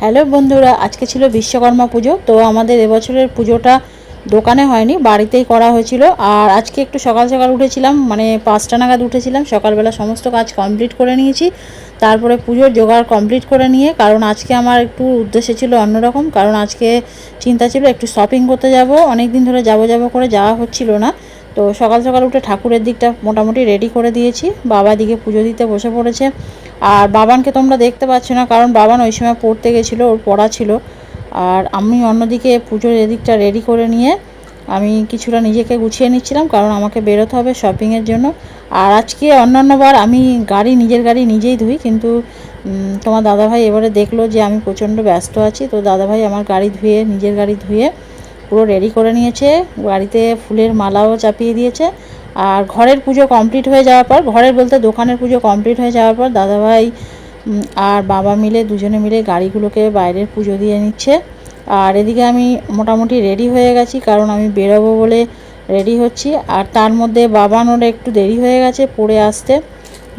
Hello বন্ধুরা, আজকে ছিল বিশ্বকর্মা পুজো। তো আমাদের এবছরের পুজোটা দোকানে হয়নি, বাড়িতেই করা হয়েছিল। আর আজকে একটু সকাল সকাল উঠেছিলাম, মানে 5টা নাগাদ উঠেছিলাম। সকালবেলা সমস্ত কাজ কমপ্লিট করে নিয়েছি, তারপরে পুজোর জোগাড় কমপ্লিট করে নিয়ে, কারণ আজকে আমার একটু উদ্দেশ্য ছিল অন্যরকম। কারণ আজকে চিন্তা ছিল একটু শপিং করতে যাব, অনেক দিন ধরে যাব করে যাওয়া হচ্ছিল না। তো সকাল সকাল উঠে ঠাকুরের দিকটা মোটামুটি রেডি করে দিয়েছি। বাবা দিকে পুজো দিতে বসে পড়েছে। আর বাবানকে তোমরা দেখতে পাচ্ছ না, কারণ বাবান ওই সময় পড়তে গেছিলো, ওর পড়া ছিল। আর আমি অন্যদিকে পুজোর এদিকটা রেডি করে নিয়ে আমি কিছুটা নিজেকে গুছিয়ে নিচ্ছিলাম, কারণ আমাকে বেরোতে হবে শপিংয়ের জন্য। আর আজকে অন্যান্যবার আমি নিজের গাড়ি নিজেই ধুই, কিন্তু তোমার দাদাভাই এবারে দেখলো যে আমি প্রচণ্ড ব্যস্ত আছি। তো দাদাভাই আমার গাড়ি ধুয়ে, নিজের গাড়ি ধুয়ে পুরো রেডি করে নিয়েছে, গাড়িতে ফুলের মালাও চাপিয়ে দিয়েছে। আর ঘরের পুজো কমপ্লিট হয়ে যাওয়ার পর, ঘরের বলতে দোকানের পুজো কমপ্লিট হয়ে যাওয়ার পর দাদাভাই আর বাবা মিলে, দুজনে মিলে গাড়িগুলোকে বাইরের পুজো দিয়ে নিচ্ছে। আর এদিকে আমি মোটামুটি রেডি হয়ে গেছি, কারণ আমি বেরোবো বলে রেডি হচ্ছি। আর তার মধ্যে বাবানোর একটু দেরি হয়ে গেছে পড়ে আসতে,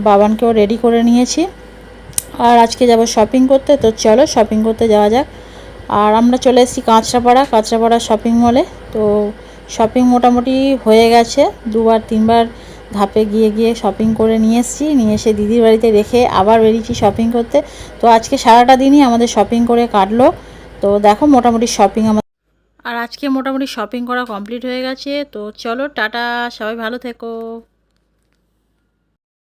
বাবানকেও রেডি করে নিয়েছি। আর আজকে যাব শপিং করতে, তো চলো শপিং করতে যাওয়া যাক। আর আমরা চলে এসেছি কাঁচরাপাড়া শপিং মলে। তো শপিং মোটামুটি হয়ে গেছে, 2-3বার ধাপে গিয়ে শপিং করে নিয়ে এসে দিদির বাড়িতে রেখে আবার বেরিয়েছি শপিং করতে। তো আজকে সারাটা দিনই আমাদের শপিং করে কাটলো। তো দেখো মোটামুটি শপিং আর আজকে মোটামুটি শপিং করা কমপ্লিট হয়ে গেছে। তো চলো টাটা, সবাই ভালো থেকো।